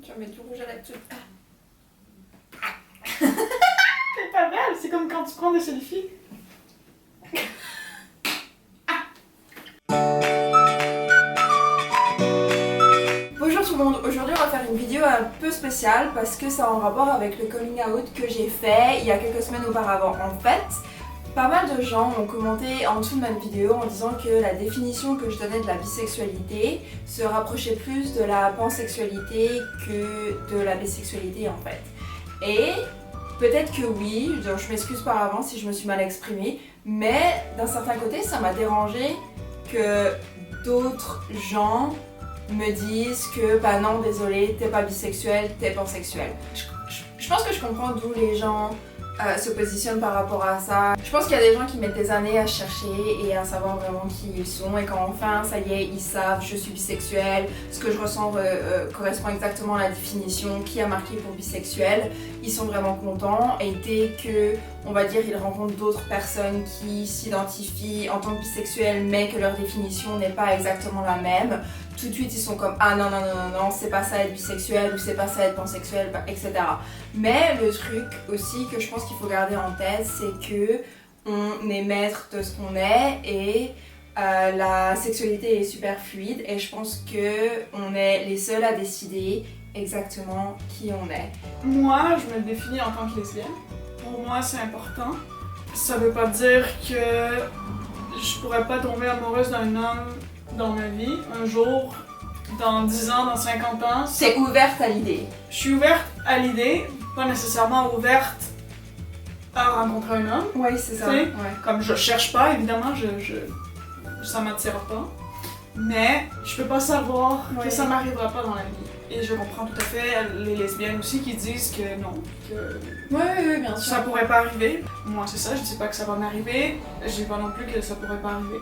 Je vais mettre du rouge à lèvres. C'est pas belle, c'est comme quand tu prends des selfies. Bonjour tout le monde, aujourd'hui on va faire une vidéo un peu spéciale parce que ça a un rapport avec le coming out que j'ai fait il y a quelques semaines auparavant. En fait, pas mal de gens ont commenté en dessous de ma vidéo en disant que la définition que je donnais de la bisexualité se rapprochait plus de la pansexualité que de la bisexualité en fait. Et peut-être que oui, je m'excuse par avance si je me suis mal exprimée, mais d'un certain côté ça m'a dérangé que d'autres gens me disent que bah non désolé t'es pas bisexuel, t'es pansexuel. Je pense que je comprends d'où les gens se positionnent par rapport à ça. Je pense qu'il y a des gens qui mettent des années à chercher et à savoir vraiment qui ils sont et quand enfin ça y est ils savent je suis bisexuelle, ce que je ressens correspond exactement à la définition qui a marqué pour bisexuel, ils sont vraiment contents et dès que on va dire ils rencontrent d'autres personnes qui s'identifient en tant que bisexuels mais que leur définition n'est pas exactement la même, tout de suite ils sont comme ah non non non non non c'est pas ça être bisexuel ou c'est pas ça être pansexuel etc. Mais le truc aussi que je pense qu'il faut garder en tête c'est que on est maître de ce qu'on est et la sexualité est super fluide et je pense que on est les seuls à décider exactement qui on est. Moi, je me définis en tant que lesbienne. Pour moi, c'est important. Ça veut pas dire que je pourrais pas tomber amoureuse d'un homme dans ma vie, un jour, dans 10 ans, dans 50 ans. C'est ouverte à l'idée. Je suis ouverte à l'idée, pas nécessairement ouverte à rencontrer un homme. Oui, c'est ça. Ouais. Ouais. Comme je cherche pas, évidemment, ça m'attire pas. Mais je peux pas savoir que ça m'arrivera pas dans la vie. Et je comprends tout à fait les lesbiennes aussi qui disent que non, que Oui, bien sûr. ça pourrait pas arriver. Moi, c'est ça, je dis pas que ça va m'arriver, je dis pas non plus que ça pourrait pas arriver.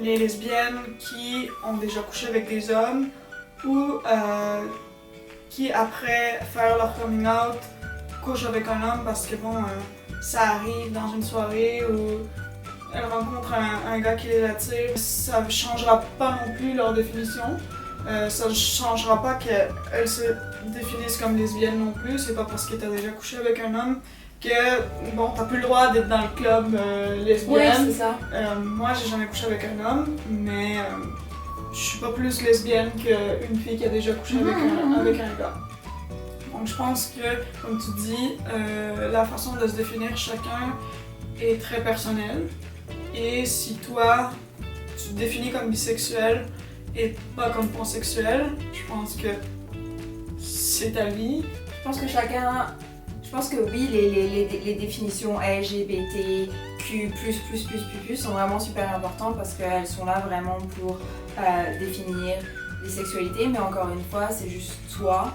Les lesbiennes qui ont déjà couché avec des hommes ou qui, après faire leur coming out, couchent avec un homme parce que bon, ça arrive dans une soirée où elles rencontrent un gars qui les attire, ça ne changera pas non plus leur définition. Ça ne changera pas qu'elles se définissent comme lesbiennes non plus. C'est pas parce que tu as déjà couché avec un homme que bon, t'as plus le droit d'être dans le club lesbienne. Oui, c'est ça. Moi, j'ai jamais couché avec un homme, mais je suis pas plus lesbienne qu'une fille qui a déjà couché avec un gars. Donc je pense que, comme tu dis, la façon de se définir chacun est très personnelle. Et si toi, tu te définis comme bisexuel et pas comme pansexuel, je pense que c'est ta vie. Je pense que oui, les définitions LGBTQ+++++ sont vraiment super importantes parce qu'elles sont là vraiment pour définir les sexualités, mais encore une fois, c'est juste toi.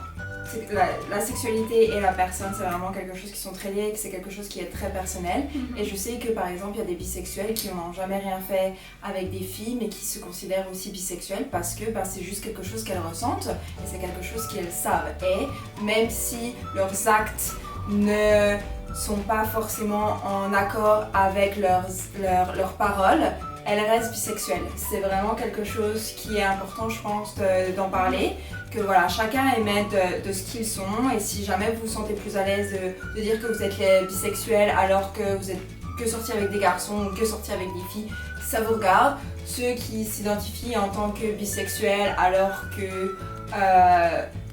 La sexualité et la personne, c'est vraiment quelque chose qui sont très liés, c'est quelque chose qui est très personnel. Et je sais que par exemple, il y a des bisexuels qui n'ont jamais rien fait avec des filles, mais qui se considèrent aussi bisexuels parce que c'est juste quelque chose qu'elles ressentent et c'est quelque chose qu'elles savent. Et même si leurs actes ne sont pas forcément en accord avec leurs paroles, elles restent bisexuelles. C'est vraiment quelque chose qui est important, je pense, d'en parler. Que voilà, chacun est maître de ce qu'ils sont et si jamais vous vous sentez plus à l'aise de dire que vous êtes bisexuel alors que vous êtes que sorti avec des garçons ou que sorti avec des filles, ça vous regarde. Ceux qui s'identifient en tant que bisexuels alors que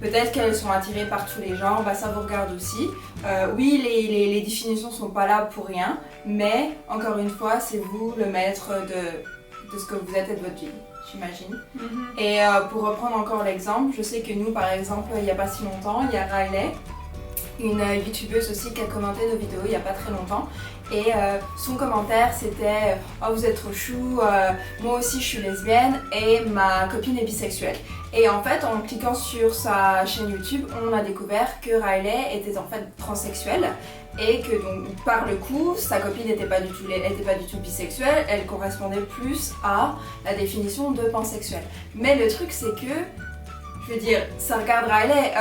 peut-être qu'elles sont attirées par tous les genres, ça vous regarde aussi. Oui, les définitions sont pas là pour rien, mais encore une fois, c'est vous le maître de ce que vous êtes et de votre vie, j'imagine. Et pour reprendre encore l'exemple, je sais que nous, par exemple, il n'y a pas si longtemps, il y a Riley, une youtubeuse aussi qui a commenté nos vidéos il n'y a pas très longtemps. Et son commentaire c'était « Oh vous êtes trop chou, moi aussi je suis lesbienne et ma copine est bisexuelle ». Et en fait en cliquant sur sa chaîne YouTube, on a découvert que Riley était en fait transsexuelle et que donc par le coup sa copine n'était pas du tout bisexuelle, elle correspondait plus à la définition de pansexuelle. Mais le truc c'est que je veux dire, ça regarde Riley.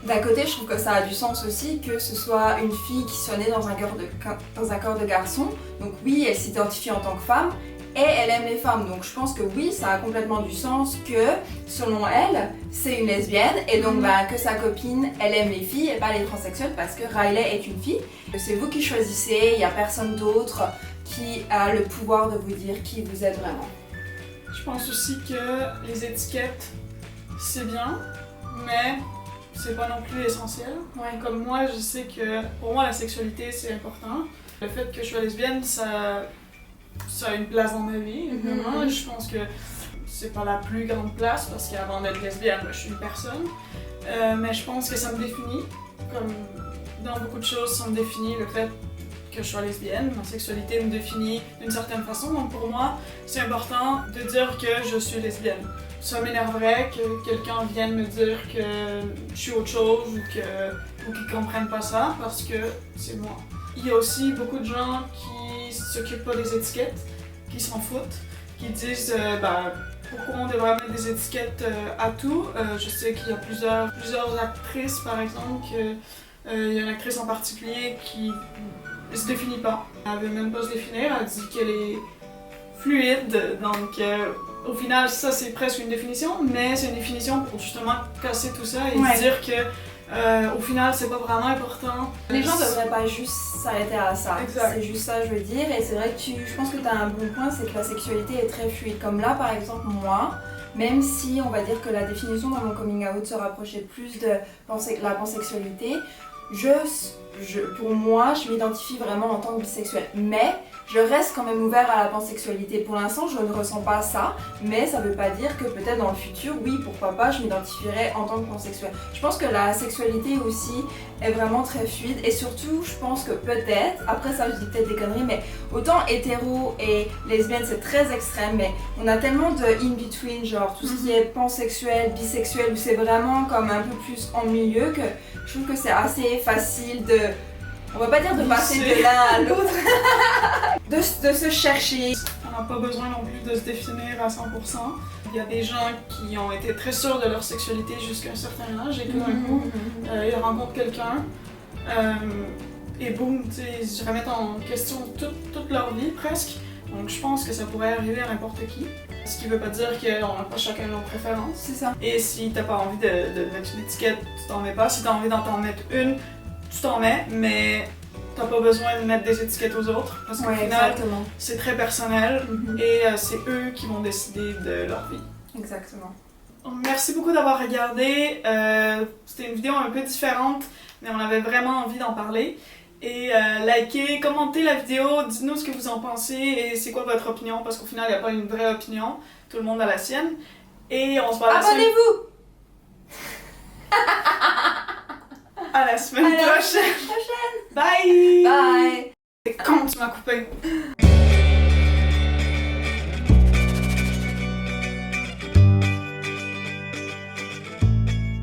D'un côté, je trouve que ça a du sens aussi que ce soit une fille qui soit née dans un corps de garçon. Donc oui, elle s'identifie en tant que femme. et elle aime les femmes. Donc je pense que oui, ça a complètement du sens que, selon elle, c'est une lesbienne et donc que sa copine, elle aime les filles et pas les transsexuels parce que Riley est une fille. C'est vous qui choisissez, il n'y a personne d'autre qui a le pouvoir de vous dire qui vous êtes vraiment. Je pense aussi que les étiquettes, c'est bien, mais c'est pas non plus essentiel. Ouais. Comme moi, je sais que pour moi, la sexualité, c'est important. Le fait que je sois lesbienne, ça a une place dans ma vie, évidemment. Je pense que c'est pas la plus grande place parce qu'avant d'être lesbienne, je suis une personne. Mais je pense que ça me définit. Comme dans beaucoup de choses, ça me définit le fait que je sois lesbienne. Ma sexualité me définit d'une certaine façon. Donc pour moi, c'est important de dire que je suis lesbienne. Ça m'énerverait que quelqu'un vienne me dire que je suis autre chose ou qu'ils comprennent pas ça parce que c'est moi. Il y a aussi beaucoup de gens qui s'occupent pas des étiquettes, qui s'en foutent, qui disent pourquoi on devrait mettre des étiquettes à tout. Je sais qu'il y a plusieurs actrices par exemple, il y a une actrice en particulier qui se définit pas. Elle veut même pas se définir, elle dit qu'elle est fluide, donc au final ça c'est presque une définition, mais c'est une définition pour justement casser tout ça et dire que au final c'est pas vraiment important. Les gens devraient pas juste s'arrêter à ça. Exact. C'est juste ça je veux dire et c'est vrai que je pense que tu as un bon point, c'est que la sexualité est très fluide. Comme là par exemple moi, même si on va dire que la définition dans mon coming out se rapprochait plus de la pansexualité, pour moi, je m'identifie vraiment en tant que bisexuelle. Mais je reste quand même ouvert à la pansexualité. Pour l'instant, je ne ressens pas ça, mais ça veut pas dire que peut-être dans le futur, oui, pourquoi pas, je m'identifierai en tant que pansexuelle. Je pense que la sexualité aussi est vraiment très fluide et surtout, je pense que peut-être, après ça je dis peut-être des conneries, mais autant hétéro et lesbienne c'est très extrême, mais on a tellement de in-between, genre tout ce qui est pansexuel, bisexuel, où c'est vraiment comme un peu plus en milieu que je trouve que c'est assez facile de... On va pas dire de passer de l'un à l'autre, de se chercher. On n'a pas besoin non plus de se définir à 100%. Il y a des gens qui ont été très sûrs de leur sexualité jusqu'à un certain âge et tout d'un coup, ils rencontrent quelqu'un et boum, ils remettent en question toute leur vie presque. Donc je pense que ça pourrait arriver à n'importe qui. Ce qui veut pas dire qu'on n'a pas chacun nos préférences. C'est ça. Et si t'as pas envie de mettre une étiquette, tu t'en mets pas. Si t'as envie d'en mettre une, tu t'en mets, mais t'as pas besoin de mettre des étiquettes aux autres. Parce qu'au final, c'est très personnel et c'est eux qui vont décider de leur vie. Exactement. Merci beaucoup d'avoir regardé. C'était une vidéo un peu différente, mais on avait vraiment envie d'en parler. Et likez, commentez la vidéo, dites-nous ce que vous en pensez et c'est quoi votre opinion, parce qu'au final, il n'y a pas une vraie opinion. Tout le monde a la sienne. Et on se voit Abonnez-vous! À la semaine prochaine! Bye! Bye! C'est con, tu m'as coupé.